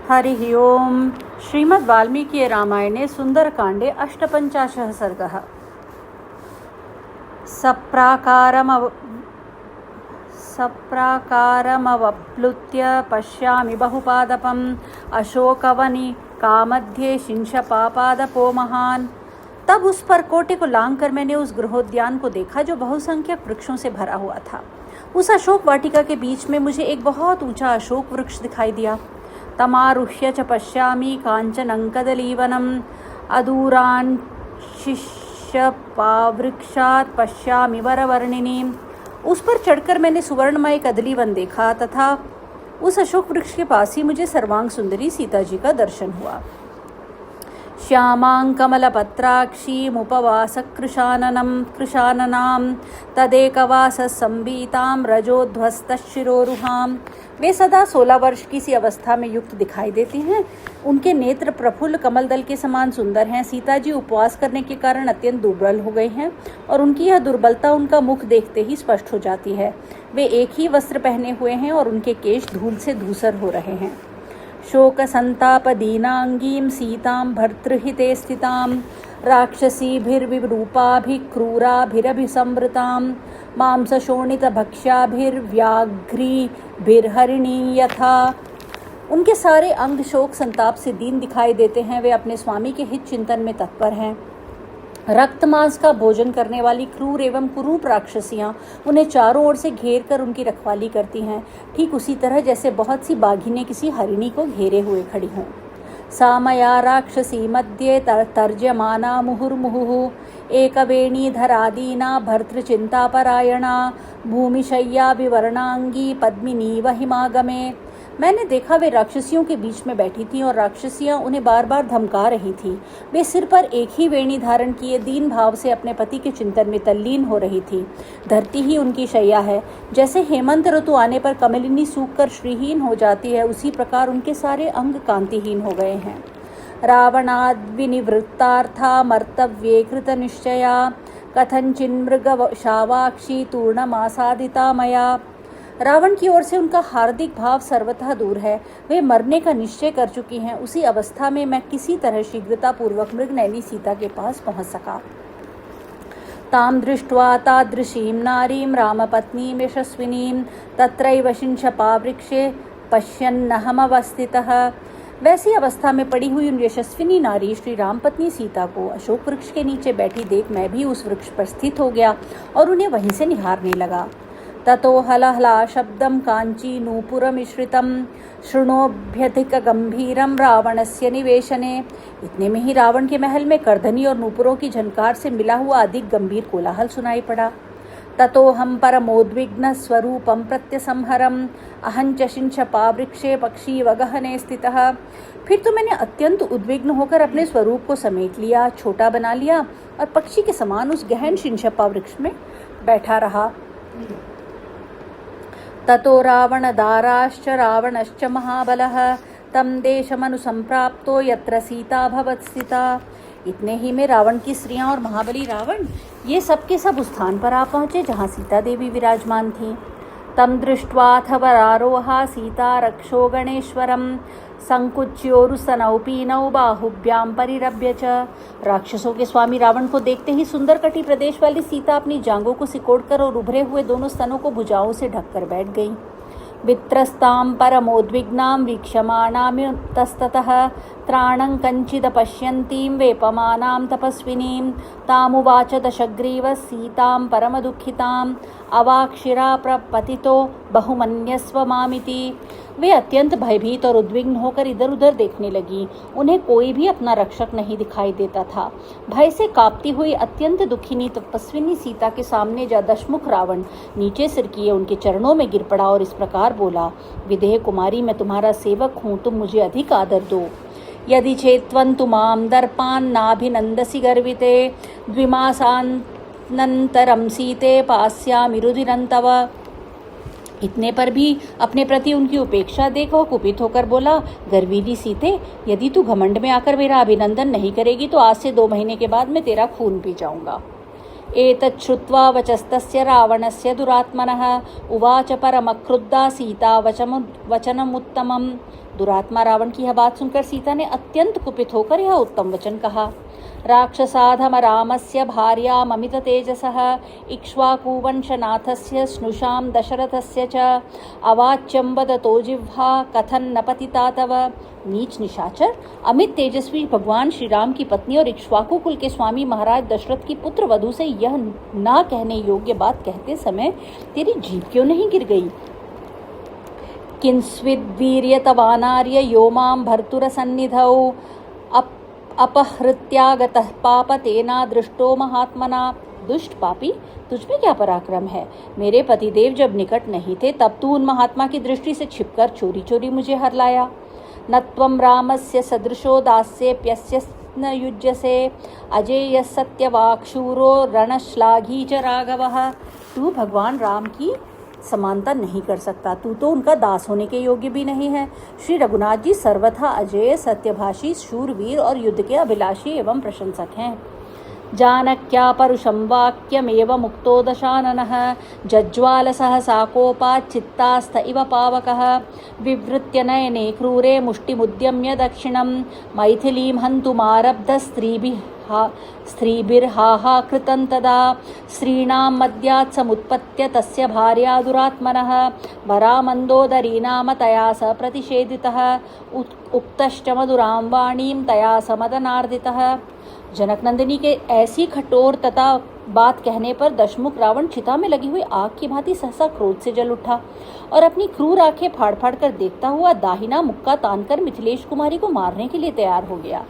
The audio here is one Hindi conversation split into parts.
हरिः ओम्। श्रीमद् वाल्मीकि रामायणे सुन्दरकाण्डे अष्टपञ्चाशः सर्गः। सप्राकारमवप्लुत्य पश्यामि बहुपादपम् अशोकवनिकामध्ये शिंशपापादपो महान्। तब उस परकोटे को लांघकर मैंने उस गृहोद्यान को देखा जो बहुसंख्यक वृक्षों से भरा हुआ था। उस अशोक वाटिका के बीच में मुझे एक बहुत ऊंचा अशोक वृक्ष दिखाई दिया। तमारुह्य च पश्यामि काञ्चनङ्कदलीवनम् अदूरान् शिष्यपावृक्षात् पश्यामि वरवर्णिनीम्। उस पर चढ़कर मैंने सुवर्णमय कदलीवन देखा तथा उस अशोक वृक्ष के पास ही मुझे सर्वांग सुंदरी सीता जी का दर्शन हुआ। श्यामां कमलपत्राक्षीमुपवासकृशाननां तदेकवाससंबीतां रजोध्वस्तशिरोरुहां। वे सदा 16 वर्ष की सी अवस्था में युक्त दिखाई देती हैं। उनके नेत्र प्रफुल्ल कमल दल के समान सुंदर हैं। सीता जी उपवास करने के कारण अत्यंत दुर्बल हो गई हैं और उनकी यह दुर्बलता उनका मुख देखते ही स्पष्ट हो जाती है। वे एक ही वस्त्र पहने हुए हैं और उनके केश धूल से धूसर हो रहे हैं। शोकसंतापदीनांगीं सीतां भर्तृहिते स्थितां राक्षसीभिर्विरूपाभिक्रूराभिरभिसंवृतां मांसशोणितभक्ष्याभिर्व्याघ्रीभिर्हरिणी यथा। उनके सारे अंग शोक संताप से दीन दिखाई देते हैं। वे अपने स्वामी के हित चिंतन में तत्पर हैं। रक्त मांस का भोजन करने वाली क्रूर एवं कुरूप राक्षसियां उन्हें चारों ओर से घेर कर उनकी रखवाली करती हैं, ठीक उसी तरह जैसे बहुत सी बाघिनें किसी हरिणी को घेरे हुए खड़ी हों। सा मया राक्षसी मध्ये तर्ज्यमाना मुहुर्मुहुः एकवेणीधरादीना भर्तृचिंतापरायणा भूमिशय्या विवर्णांगी पद्मिनीव हिमागमे। मैंने देखा वे राक्षसियों के बीच में बैठी थीं और राक्षसियां उन्हें बार बार धमका रही थीं। वे सिर पर एक ही वेणी धारण किए दीन भाव से अपने पति के चिंतन में तल्लीन हो रही थी। धरती ही उनकी शैया है। जैसे हेमंत ऋतु आने पर कमलिनी सूखकर श्रीहीन हो जाती है, उसी प्रकार उनके सारे अंग कांतिहीन हो गए हैं। रावणाद्विनिवृत्तार्था मर्तव्ये कृतनिश्चया कथंचिन्मृगशावाक्षी तूर्णमासादिता मया। रावण की ओर से उनका हार्दिक भाव सर्वथा दूर है। वे मरने का निश्चय कर चुकी हैं। उसी अवस्था में मैं किसी तरह शीघ्रतापूर्वक मृगनयनी सीता के पास पहुंच सका। तां दृष्ट्वा तादृशीं नारीं रामपत्नीं यशस्विनीं तत्रैव शिंशपावृक्षे पश्यन्नहमवस्थितः। वैसी अवस्था में पड़ी हुई उन यशस्विनी नारी श्री राम पत्नी सीता को अशोक वृक्ष के नीचे बैठी देख मैं भी उस वृक्ष पर स्थित हो गया और उन्हें वहीं से निहारने लगा। ततो हलहला शब्दं कांची नूपुरमिश्रितं शृणोभ्यधिकगंभीरं रावणस्य निवेशने। इतने में ही रावण के महल में करधनी और नूपुरों की झनकार से मिला हुआ अधिक गंभीर कोलाहल सुनाई पड़ा। ततोहं परमोद्विग्न स्वरूपं प्रत्यसंहरम् अहंच शिंशपावृक्षे पक्षीवगहने स्थितः। फिर तो मैंने अत्यंत उद्विग्न होकर अपने स्वरूप को समेट लिया, छोटा बना लिया और पक्षी के समान उस गहन शिंशपा वृक्ष में बैठा रहा। ततो रावणदाराश्च रावणश्च महाबलः तं देशमनुसंप्राप्तो यत्र सीता भवत् स्थिता। इतने ही में रावण की स्त्रियां और महाबली रावण ये सब के सब उस स्थान पर आ पहुंचे जहां सीता देवी विराजमान थी। तम दृष्ट्वाथ वरारोहा सीता रक्षो गणेश्वरम संकुच्योरुसनौ पीनौ बाहुभ्यां परिरभ्य च। राक्षसों के स्वामी रावण को देखते ही सुंदर कटी प्रदेश वाली सीता अपनी जांघों को सिकोड़कर और उभरे हुए दोनों स्तनों को भुजाओं से ढककर बैठ गई। वित्रस्तां परमोद्विग्नां वीक्षमाणामितस्ततः त्राणं कञ्चिद पश्यन्तीं वेपमानां तपस्विनीं तामुवाच दशग्रीवः सीतां परमदुःखितां अवाक्षिरा प्रपतितो बहुमन्यस्व मामिति। वे अत्यंत भयभीत और उद्विग्न होकर इधर उधर देखने लगी। उन्हें कोई भी अपना रक्षक नहीं दिखाई देता था। भय से कांपती हुई अत्यंत दुखिनी तपस्विनी सीता के सामने जा दशमुख रावण नीचे सिर किए उनके चरणों में गिर पड़ा और इस प्रकार बोला, विदेह कुमारी, मैं तुम्हारा सेवक हूँ, तुम मुझे अधिक आदर दो। यदि चेत्वन्तु मां दर्पान्नाभिनन्दसि गर्विते द्विमासानन्तरं सीते पास्यामि रुधिरं तव। इतने पर भी अपने प्रति उनकी उपेक्षा देख वह कुपित होकर बोला, गर्वीली सीते, यदि तू घमंड में आकर मेरा अभिनंदन नहीं करेगी तो आज से 2 महीने के बाद मैं तेरा खून पी जाऊंगा। एतत् श्रुत्वा वचस्तस्य रावणस्य दुरात्मनः उवाच परमक्रुद्धा सीता वचनमुत्तमम् दुरात्मा रावण की यह बात सुनकर सीता ने अत्यंत कुपित होकर यह उत्तम वचन कहा। राक्षसाधम रामस्य भार्याममित तेजसः इक्ष्वाकुवंशनाथस्य स्नुषां दशरथस्य च अवाच्यं वदतो जिह्वा कथन न पतिता तव। नीच निशाचर, अमित तेजस्वी भगवान श्री राम की पत्नी और इक्ष्वाकु कुल के स्वामी महाराज दशरथ की पुत्र वधु से यह ना कहने योग्य बात कहते समय तेरी जीभ क्यों नहीं गिर गई? किंस्विद्वीर्यतवानार्य यो मां भर्तुरसन्निधौ अपहृत्यागतः पाप तेना दृष्टो महात्मना। दुष्ट पापी, तुझमें क्या पराक्रम है? मेरे पतिदेव जब निकट नहीं थे तब तू उन महात्मा की दृष्टि से छिपकर चोरी चोरी मुझे हर लाया। न त्वं रामस्य सदृशो दास्येऽप्यस्य न युज्यसे अजेयः सत्यवाक्शूरो रणश्लाघी च राघवः। तू भगवान राम की समानता नहीं कर सकता, तू तो उनका दास होने के योग्य भी नहीं है। श्री रघुनाथ जी सर्वथा अजेय, सत्यभाषी, शूरवीर और युद्ध के अभिलाषी एवं प्रशंसक हैं। जानक्या परुषं वाक्यमेव मुक्तो दशाननः जज्वाल सहसा कोपात् चित्तास्थ इव पावकः विवृत्य नयने क्रूरे मुष्टिमुद्यम्य दक्षिणं मैथिलीं हन्तुमारब्ध स्त्रीभिर्हाहा कृतं तदा स्त्रीणां मद्यात् समुत्पत्य तस्य भार्या दुरात्मनः वरामन्दोदरी नाम तया स प्रतिषेधितः उक्तश्च मधुरां वाणीं तया समदनार्दितः। जनक नंदिनी के ऐसी कठोर तथा बात कहने पर दशमुख रावण चिता में लगी हुई आग की भांति सहसा क्रोध से जल उठा और अपनी क्रूर आंखें फाड़ फाड़ कर देखता हुआ दाहिना मुक्का तानकर मिथिलेश कुमारी को मारने के लिए तैयार हो गया।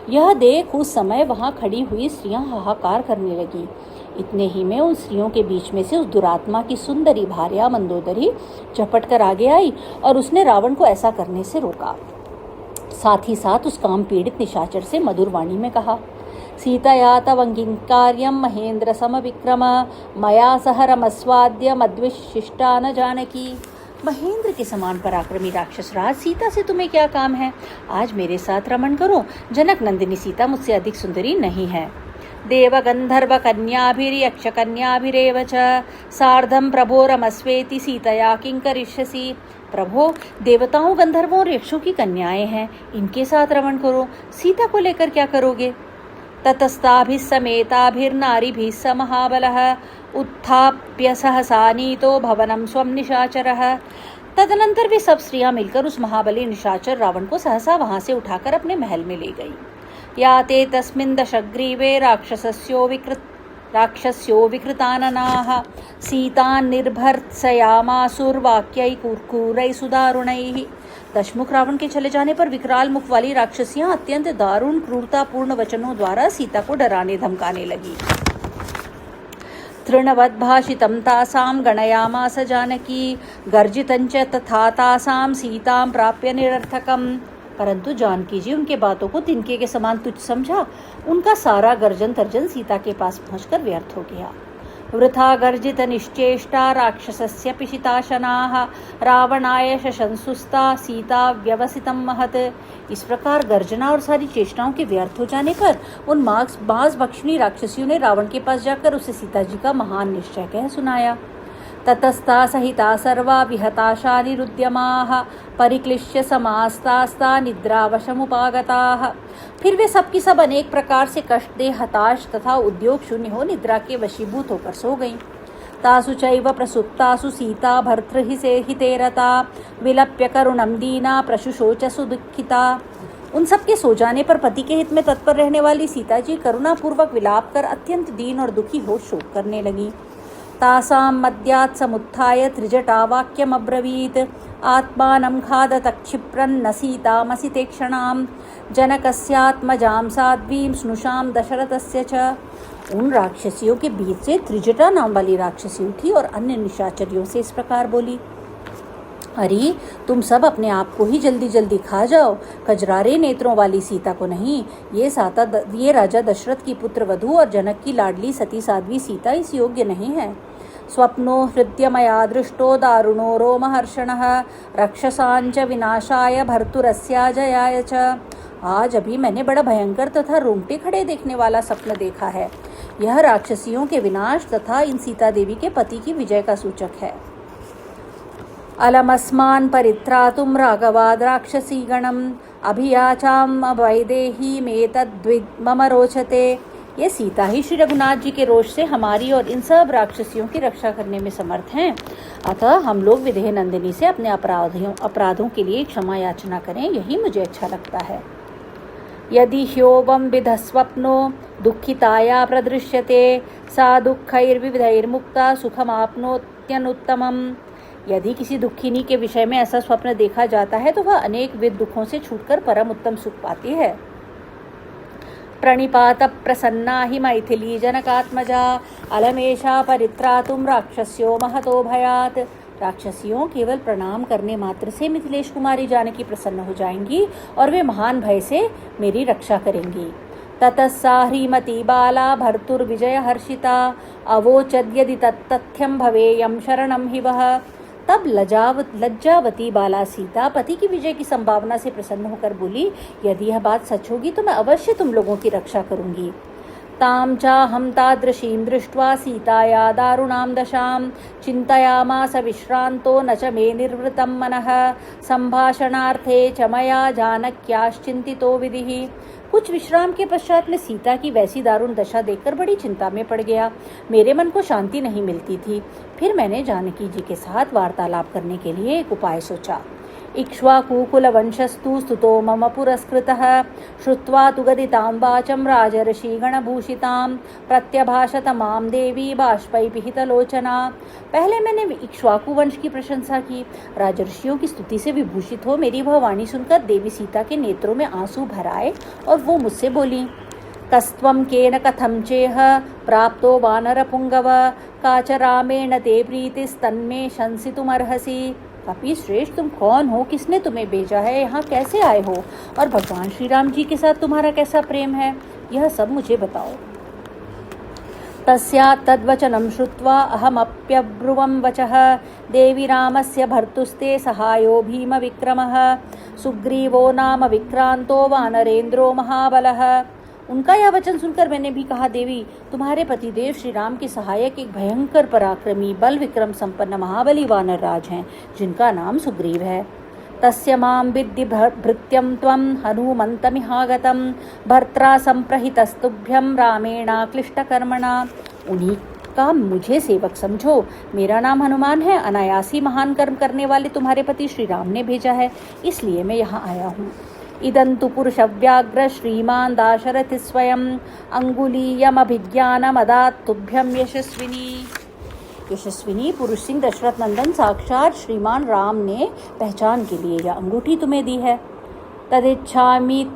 यह देख उस समय वहां खड़ी हुई स्त्रियां हाहाकार करने लगी। इतने ही में उन स्त्रियों के बीच में से उस दुरात्मा की सुंदरी भार्या मंदोदरी झपट कर आगे आई और उसने रावण को ऐसा करने से रोका। साथ ही साथ उस काम पीड़ित निशाचर से मधुर वाणी में कहा, सीतया तवंगिंकार्यं महेंद्र समविक्रम मया सह रमस्वाद्य मद्विशिष्टा न जानकी। महेंद्र के समान पराक्रमी राक्षस राज, सीता से तुम्हें क्या काम है? आज मेरे साथ रमण करो। जनक नंदिनी सीता मुझसे अधिक सुंदरी नहीं है। देव गंधर्व कन्याभिर्यक्ष कन्याभिरेव च सार्धं प्रभो रमस्वेति सीतया किं करिष्यसि। प्रभो, देवताओं, गंधर्वों और यक्षों की कन्याएं हैं, इनके साथ रमण करो। सीता को लेकर क्या करोगे? ततस्ताभिः समेताभिर्नारिभिः स महाबलः उत्थाप्य सहसा नीतो भवनं स्वं निशाचरः। तदनंतर वे सब स्त्रियां मिलकर उस महाबली निशाचर रावण को सहसा वहां से उठाकर अपने महल में ले गई। या ते तस्मिन् दशग्रीवे राक्षस्यो विकृताननाः सीतान् निर्भर्त्सयामासुर्वाक्यैः सुदारुणैः। दशमुख रावण के चले जाने पर विकराल मुख वाली राक्षसियां अत्यंत दारुण क्रूरतापूर्ण वचनों द्वारा सीता को डराने धमकाने लगी। तृणवद्भाषितं तासां गणयामास जानकी गर्जितञ्च तथा तासां सीतां प्राप्य निरर्थकम्। परंतु जानकी जी उनके बातों को तिनके के समान तुच्छ समझा। उनका सारा गर्जन तर्जन सीता के पास पहुंचकर व्यर्थ हो गया। वृथा गर्जित निश्चेष्टा राक्षसस्य पिशिताशनाः रावणाय शशंसुस्ता सीता व्यवसितं महत्। इस प्रकार गर्जना और सारी चेष्टाओं के व्यर्थ हो जाने पर उन मांस भक्षणी राक्षसियों ने रावण के पास जाकर उसे सीता जी का महान निश्चय कह सुनाया। ततस्ता सहिता सर्वा विहताशा निरुद्यमाः परिक्लिश्य समास्तास्ता निद्रावशमुपागताः। फिर वे सबकी सब अनेक प्रकार से कष्ट दे हताश तथा उद्योग शून्य हो निद्रा के वशीभूत होकर सो गईं। तासु चैव प्रसुप्तासु सीता भर्तृहिते रता विलप्य करुणं दीना प्रशुशोचसु दुःखिता। उन सबके सो जाने पर पति के हित में तत्पर रहने वाली सीता जी करुणापूर्वक विलाप कर अत्यंत दीन और दुखी हो शोक करने लगी। तासां मद्यात् समुत्थाय त्रिजटा वाक्यमब्रवीत् आत्मानं खादतक्षिप्रन्न सीतामसि ते क्षणां जनकस्यात्मजां साध्वीं स्नुषां दशरथस्य च। उन राक्षसियों के बीच से त्रिजटा नाम वाली राक्षसी उठी और अन्य निशाचरियों से इस प्रकार बोली, अरे तुम सब अपने आप को ही जल्दी जल्दी खा जाओ, कजरारे नेत्रों वाली सीता को नहीं। ये राजा दशरथ की पुत्र वधू और जनक की लाडली सती साध्वी सीता इस योग्य नहीं है। स्वप्नो हृदयमया दृष्टो दारुणो रोमहर्षणः रक्षसांच विनाशाय भर्तुरस्याजयाय च। आज अभी मैंने बड़ा भयंकर तथा रोंगटे खड़े देखने वाला स्वप्न देखा है। यह राक्षसियों के विनाश तथा इन सीता देवी के पति की विजय का सूचक है। अलमस्मान् परित्रातुं राघवाद् राक्षसीगणम् अभियाचाम् वैदेहीमेतद्विद् मम रोचते। ये सीता ही श्री रघुनाथ जी के रोष से हमारी और इन सब राक्षसियों की रक्षा करने में समर्थ हैं। अतः हम लोग विदेह नंदिनी से अपने अपराधों के लिए क्षमा याचना करें, यही मुझे अच्छा लगता है। यदि ह्योवं विधः स्वप्नो दुःखिताया प्रदृश्यते सा दुःखैर्विविधैर्मुक्ता सुखमाप्नोत्यनुत्तमम्। यदि किसी दुखिनी के विषय में ऐसा स्वप्न देखा जाता है तो वह अनेक विध दुखों से छूटकर परम उत्तम सुख पाती है। प्रणिपात प्रसन्ना हि मैथिली जनकात्मजा अलमेशा परित्रातुं राक्षस्यो महतो भयात्। राक्षसियों केवल प्रणाम करने मात्र से मिथिलेश कुमारी जानकी प्रसन्न हो जाएंगी और वे महान भय से मेरी रक्षा करेंगी। ततः सा ह्रीमती बाला भर्तुर्विजय हर्षिता अवोचद्यदि तत्तथ्यं भवेयं शरणं हि वः। तब लज्जावती बाला सीता पति की विजय की संभावना से प्रसन्न होकर बोली, यदि यह बात सच होगी तो मैं अवश्य तुम लोगों की रक्षा करूंगी। तां चाहं तादृशीं दृष्ट्वा सीताया दारुणां दशां चिन्तयामास विश्रान्तो न च मे निर्वृतं मनः संभाषणार्थे च मया जानक्याश्चिन्तितो विधिः। कुछ विश्राम के पश्चात मैं सीता की वैसी दारुण दशा देखकर बड़ी चिंता में पड़ गया। मेरे मन को शांति नहीं मिलती थी। फिर मैंने जानकी जी के साथ वार्तालाप करने के लिए एक उपाय सोचा। इक्ष्वाकुकुलवंशस्तु स्तुतो मम पुरस्कृतः श्रुत्वा तु गदितां वाचं राजर्षिगणभूषितां प्रत्यभाषत मां देवी बाष्पैर्पिहितलोचना। पहले मैंने इक्ष्वाकु वंश की प्रशंसा की। राजर्षियों की स्तुति से विभूषित हो मेरी वह वाणी सुनकर देवी सीता के नेत्रों में आंसू भर आए और वो मुझसे बोली, कस्त्वं केन कथं चेह प्राप्तो वानरपुंगव काच रामेण ते प्रीतिस्तन्मे शंसितुमर्हसि। कपि श्रेष्ठ, तुम कौन हो, किसने तुम्हें भेजा है, यहाँ कैसे आए हो और भगवान श्री राम जी के साथ तुम्हारा कैसा प्रेम है, यह सब मुझे बताओ। तस्यात् तद्वचनं श्रुत्वा अहमप्यब्रुवं वचः देवी रामस्य भर्तुस्ते सहायो भीमविक्रमः सुग्रीवो नाम विक्रांतो वानरेन्द्रो महाबलः। उनका यह वचन सुनकर मैंने भी कहा, देवी तुम्हारे पतिदेव श्री राम के सहायक एक भयंकर पराक्रमी बल विक्रम संपन्न महाबली वानर राज हैं जिनका नाम सुग्रीव है। तस्य मां विद्धि भृत्यं त्वं हनुमन्तमिहागतं भर्त्रा संप्रहितस्तुभ्यं रामेणाक्लिष्टकर्मणा। उन्हीं का मुझे सेवक समझो, मेरा नाम हनुमान है। अनायासी महान कर्म करने वाले तुम्हारे पति श्री राम ने भेजा है, इसलिए मैं यहाँ आया हूँ। इदंतु पुरुषव्याघ्र श्रीमान दाशरथि स्वयं अंगुलीयमभिज्ञानमदात् तुभ्यं यशस्विनी पुरुष सिंह दशरथ नंदन साक्षात श्रीमान राम ने पहचान के लिए यह अंगूठी तुम्हें दी है। तदिच्छामि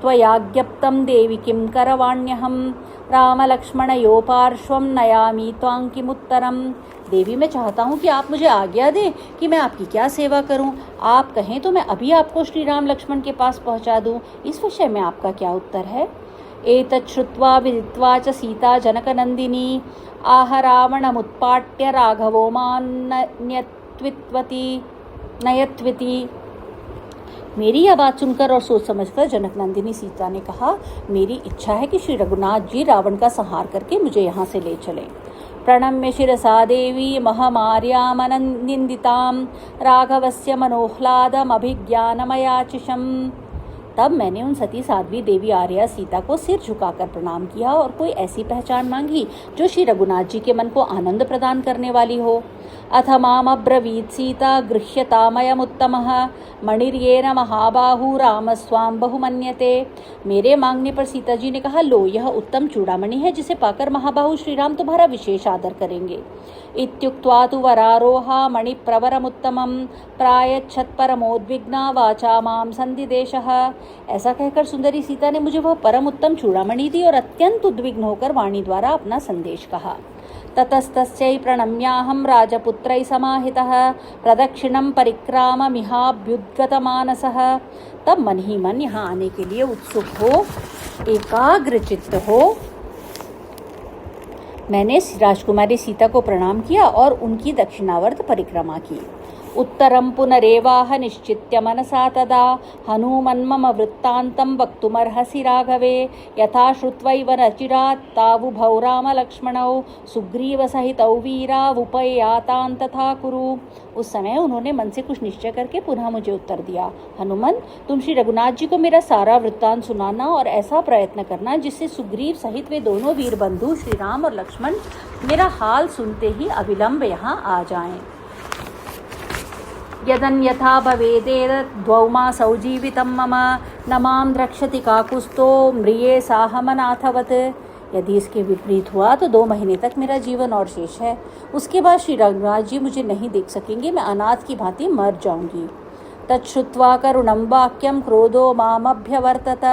त्वयाज्ञप्तं देवी किं करवाण्यहं रामलक्ष्मणयो पार्श्वं नयामि त्वां किमुत्तरम्। देवी मैं चाहता हूँ कि आप मुझे आज्ञा दें कि मैं आपकी क्या सेवा करूँ। आप कहें तो मैं अभी आपको श्री राम लक्ष्मण के पास पहुँचा दूँ। इस विषय में आपका क्या उत्तर है। एतत् श्रुत्वा विदित्वा च सीता जनकनंदिनी आह रावणमुत्पाट्य राघवो मां नयत्विति। मेरी यह बात सुनकर और सोच समझकर जनकनंदिनी सीता ने कहा, मेरी इच्छा है कि श्री रघुनाथ जी रावण का संहार करके मुझे यहाँ से ले चलें। प्रणम्य शिरसा देवी महमार्यामनिन्दितां राघवस्य मनोह्लादमभिज्ञानमयाचिषम्। तब मैंने उन सती साध्वी देवी आर्या सीता को सिर झुकाकर प्रणाम किया और कोई ऐसी पहचान मांगी जो श्री रघुनाथ जी के मन को आनंद प्रदान करने वाली हो। अथ मामब्रवीत् सीता गृह्यतामयमुत्तमः मणिर्येन महाबाहु रामस्वां बहुमन्यते। मेरे मांगने पर सीता जी ने कहा, लो यह उत्तम चूड़ामणि है जिसे पाकर महाबाहु श्री राम तुम्हारा विशेष आदर करेंगे। इत्युक्त्वा तु वरारोहा मणिप्रवरमुत्तमं प्रायच्छत् परमोद्विग्ना वाचा मां संदिदेशः। ऐसा कहकर सुंदरी सीता ने मुझे वह परम उत्तम चूड़ामणि दी और अत्यंत उद्विग्न होकर वाणी द्वारा अपना संदेश कहा। ततस्तस्यै प्रणम्याहं राजपुत्रै समाहितः प्रदक्षिणं परिक्राममिहाभ्युद्गतमानसः। तब मन ही मन यहाँ आने के लिए उत्सुक हो, एकाग्रचित्त हो, मैंने राजकुमारी सीता को प्रणाम किया और उनकी दक्षिणावर्त परिक्रमा की। उत्तरं पुनरेवाह निश्चित्य मनसा तदा हनूमन्मम वृत्तान्तं वक्तुमर्हसि राघवे यथा श्रुत्वैव न चिरात् तावुभौ रामलक्ष्मणौ सुग्रीवसहितौ वीरावुपयातान् तथा कुरु। उस समय उन्होंने मन से कुछ निश्चय करके पुनः मुझे उत्तर दिया, हनुमान, तुम श्री रघुनाथ जी को मेरा सारा वृत्तांत सुनाना और ऐसा प्रयत्न करना जिससे सुग्रीव सहित वे दोनों वीर बंधु श्री राम और लक्ष्मण मेरा हाल सुनते ही अविलंब यहाँ आ जाएं। यदन्यथा भवेदेतद्द्वौ मासौ जीवितं मम न मां द्रक्ष्यति काकुस्तो म्रिये साहमनाथवत्। यदि इसके विपरीत हुआ तो 2 महीने तक मेरा जीवन और शेष है। उसके बाद श्री रघुनाथ जी मुझे नहीं देख सकेंगे, मैं अनाथ की भांति मर जाऊंगी। तच्छ्रुत्वा करुणं वाक्यं क्रोधो मामभ्यवर्तत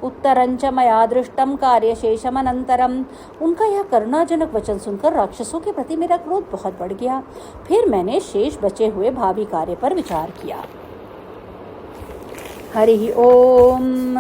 उत्तरञ्च मया दृष्टं कार्यशेषमनन्तरम्। उनका यह करुणाजनक वचन सुनकर राक्षसों के प्रति मेरा क्रोध बहुत बढ़ गया। फिर मैंने शेष बचे हुए भावी कार्य पर विचार किया। हरि ओम।